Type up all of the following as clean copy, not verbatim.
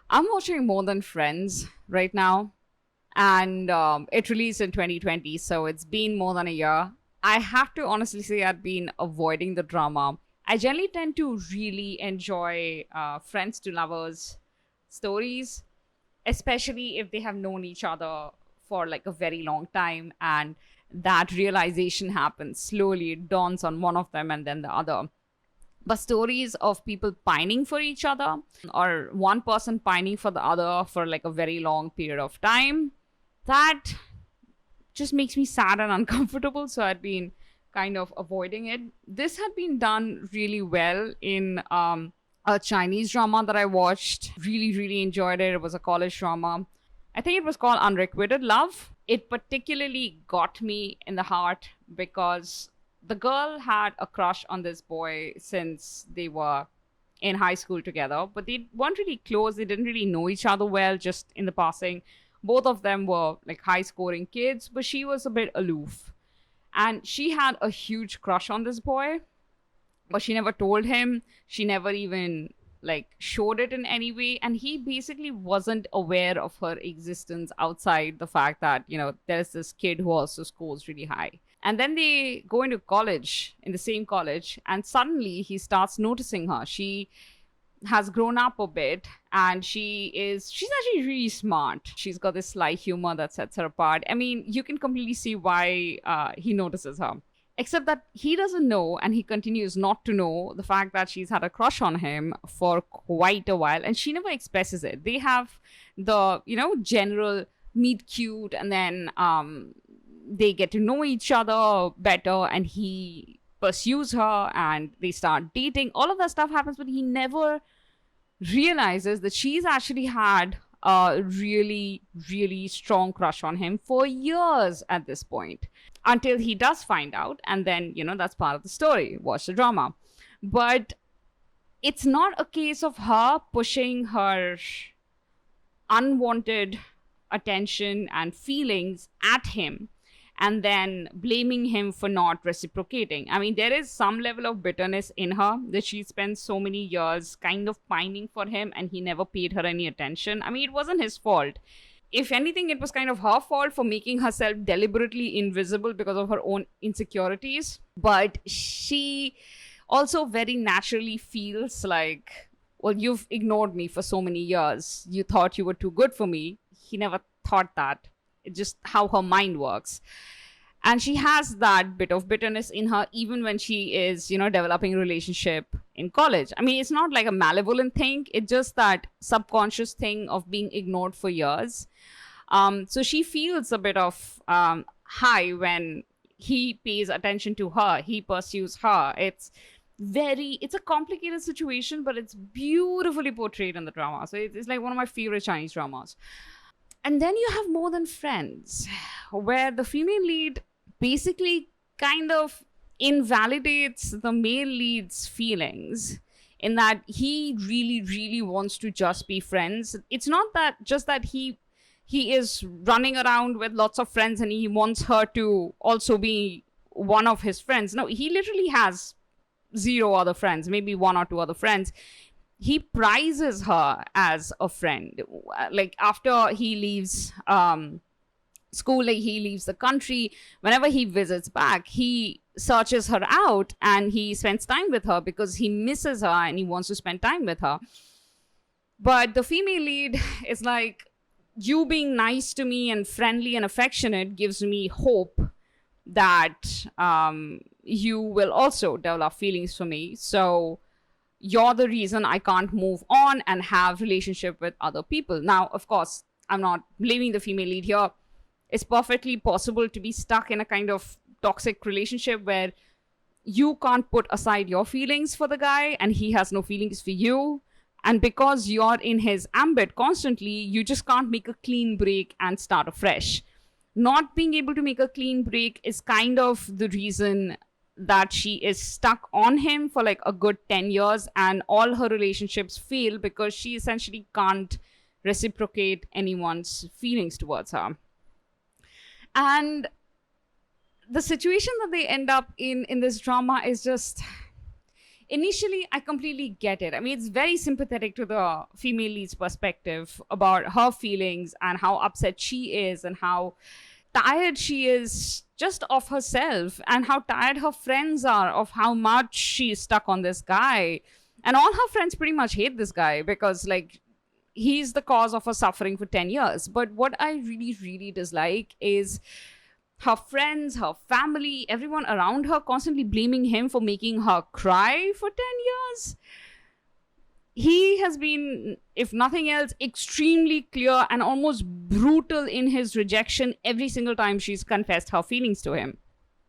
I'm watching More Than Friends right now, and it released in 2020, so it's been more than a year. I have to honestly say I've been avoiding the drama. I generally tend to really enjoy friends to lovers stories, especially if they have known each other for like a very long time and that realization happens slowly. It dawns on one of them and then the other. But stories of people pining for each other or one person pining for the other for like a very long period of time, that just makes me sad and uncomfortable. So I'd been kind of avoiding it. This had been done really well in a Chinese drama that I watched. Really, really enjoyed it. It was a college drama. I think it was called Unrequited Love. It particularly got me in the heart because the girl had a crush on this boy since they were in high school together, but they weren't really close. They didn't really know each other well, just in the passing. Both of them were like high scoring kids, but she was a bit aloof. And she had a huge crush on this boy, but she never told him. She never even like showed it in any way, and he basically wasn't aware of her existence outside the fact that there's this kid who also scores really high. And then they go into college, in the same college, and suddenly he starts noticing her. She has grown up a bit, and she's actually really smart. She's got this sly humor that sets her apart. I mean, you can completely see why he notices her, except that he doesn't know, and he continues not to know the fact that she's had a crush on him for quite a while, and she never expresses it. They have the general meet cute, and then they get to know each other better, and he pursues her and they start dating. All of that stuff happens, but he never realizes that she's actually had a really, really strong crush on him for years at this point, until he does find out. And then, that's part of the story. Watch the drama. But it's not a case of her pushing her unwanted attention and feelings at him and then blaming him for not reciprocating. I mean, there is some level of bitterness in her that she spent so many years kind of pining for him and he never paid her any attention. I mean, it wasn't his fault. If anything, it was kind of her fault for making herself deliberately invisible because of her own insecurities. But she also very naturally feels like, well, you've ignored me for so many years. You thought you were too good for me. He never thought that. It's just how her mind works. And she has that bit of bitterness in her even when she is, developing a relationship in college. I mean, it's not like a malevolent thing. It's just that subconscious thing of being ignored for years. So she feels a bit of high when he pays attention to her. He pursues her. It's a complicated situation, but it's beautifully portrayed in the drama. So it's like one of my favorite Chinese dramas. And then you have More Than Friends, where the female lead basically kind of invalidates the male lead's feelings in that he really, really wants to just be friends. It's not that just that he is running around with lots of friends and he wants her to also be one of his friends. No, he literally has zero other friends, maybe one or two other friends. He prizes her as a friend. Like after he leaves school, like he leaves the country, whenever he visits back, he searches her out and he spends time with her because he misses her and he wants to spend time with her. But the female lead is like, you being nice to me and friendly and affectionate gives me hope that you will also develop feelings for me. So you're the reason I can't move on and have relationship with other people. Now, of course, I'm not blaming the female lead here. It's perfectly possible to be stuck in a kind of toxic relationship where you can't put aside your feelings for the guy and he has no feelings for you. And because you're in his ambit constantly, you just can't make a clean break and start afresh. Not being able to make a clean break is kind of the reason that she is stuck on him for like a good 10 years and all her relationships fail because she essentially can't reciprocate anyone's feelings towards her. And the situation that they end up in this drama is just, initially I completely get it. I mean, it's very sympathetic to the female lead's perspective about her feelings and how upset she is and how tired she is just of herself and how tired her friends are of how much she's stuck on this guy. And all her friends pretty much hate this guy because, like, he's the cause of her suffering for 10 years. But what I really, really dislike is her friends, her family, everyone around her constantly blaming him for making her cry for 10 years. He has been, if nothing else, extremely clear and almost brutal in his rejection every single time she's confessed her feelings to him.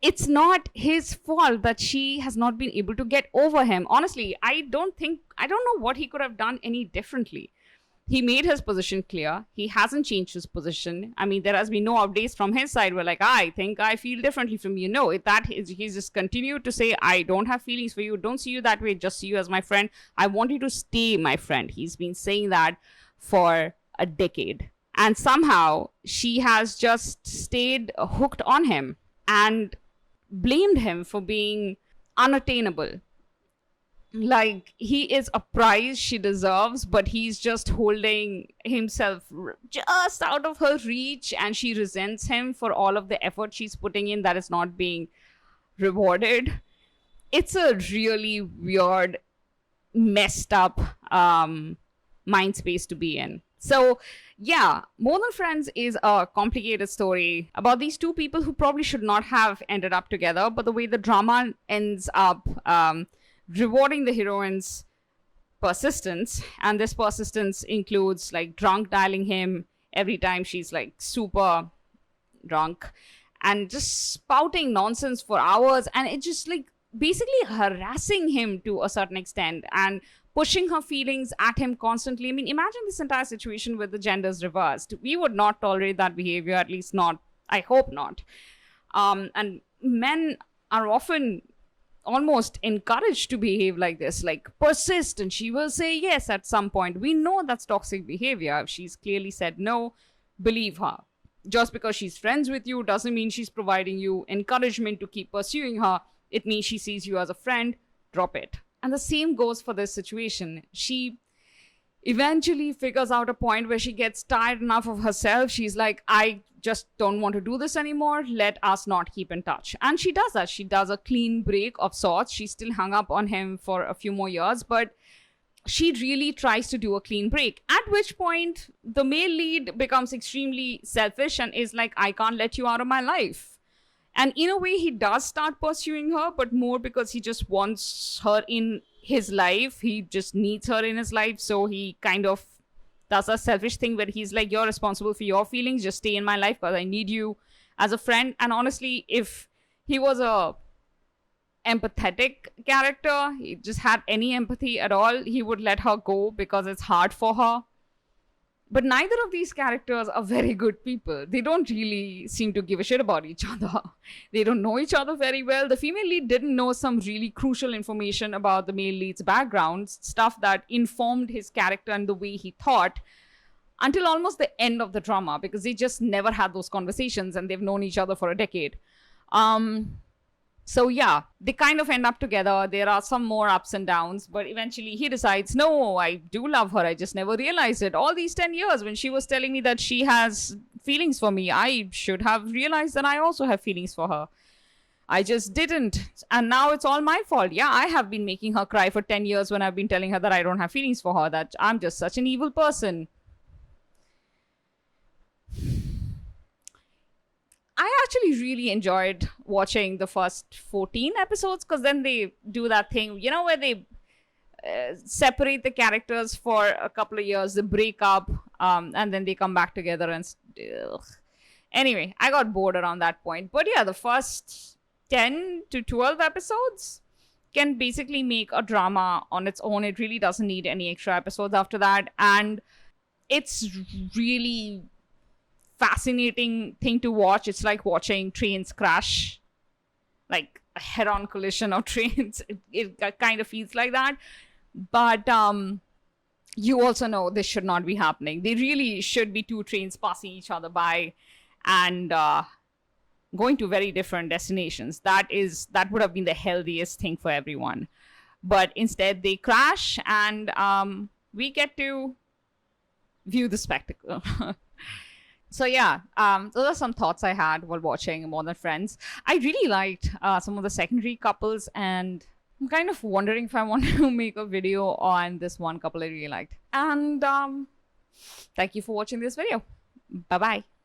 It's not his fault that she has not been able to get over him. Honestly, I don't know what he could have done any differently. He made his position clear. He hasn't changed his position. I mean, there has been no updates from his side where, like, I think I feel differently from you. No, he's just continued to say, I don't have feelings for you. Don't see you that way. Just see you as my friend. I want you to stay my friend. He's been saying that for a decade. And somehow she has just stayed hooked on him and blamed him for being unattainable. Like, he is a prize she deserves, but he's just holding himself just out of her reach, and she resents him for all of the effort she's putting in that is not being rewarded. It's a really weird, messed up mind space to be in. So yeah, More Than Friends is a complicated story about these two people who probably should not have ended up together, but the way the drama ends up rewarding the heroine's persistence, and this persistence includes, like, drunk dialing him every time she's, like, super drunk and just spouting nonsense for hours, and it just, like, basically harassing him to a certain extent and pushing her feelings at him constantly. I mean, imagine this entire situation with the genders reversed. We would not tolerate that behavior, at least not, I hope not. And men are often almost encouraged to behave like this, like persist, and she will say yes at some point. We know that's toxic behavior. If she's clearly said no, believe her. Just because she's friends with you doesn't mean she's providing you encouragement to keep pursuing her. It means she sees you as a friend. Drop it. And the same goes for this situation. She eventually figures out a point where she gets tired enough of herself. She's like, I just don't want to do this anymore. Let us not keep in touch. And she does that. She does a clean break of sorts. She's still hung up on him for a few more years, but she really tries to do a clean break. At which point, the male lead becomes extremely selfish and is like, I can't let you out of my life. And in a way, he does start pursuing her, but more because he just wants her in his life. He just needs her in his life. So he kind of does a selfish thing where he's like, you're responsible for your feelings. Just stay in my life because I need you as a friend. And honestly, if he was a empathetic character, he just had any empathy at all, he would let her go because it's hard for her. But neither of these characters are very good people. They don't really seem to give a shit about each other. They don't know each other very well. The female lead didn't know some really crucial information about the male lead's background, stuff that informed his character and the way he thought, until almost the end of the drama, because they just never had those conversations and they've known each other for a decade. So yeah, they kind of end up together. There are some more ups and downs, but eventually he decides, no, I do love her. I just never realized it. All these 10 years when she was telling me that she has feelings for me, I should have realized that I also have feelings for her. I just didn't. And now it's all my fault. Yeah, I have been making her cry for 10 years when I've been telling her that I don't have feelings for her, that I'm just such an evil person. I actually really enjoyed watching the first 14 episodes, because then they do that thing, you know, where they separate the characters for a couple of years, they break up, and then they come back together. And anyway, I got bored around that point. But yeah, the first 10 to 12 episodes can basically make a drama on its own. It really doesn't need any extra episodes after that. And it's really fascinating thing to watch. It's like watching trains crash, like a head-on collision of trains. It kind of feels like that. But you also know this should not be happening. They really should be two trains passing each other by and going to very different destinations. That would have been the healthiest thing for everyone. but instead they crash, and we get to view the spectacle. So yeah, those are some thoughts I had while watching More Than Friends. I really liked some of the secondary couples, and I'm kind of wondering if I want to make a video on this one couple I really liked. And thank you for watching this video. Bye bye.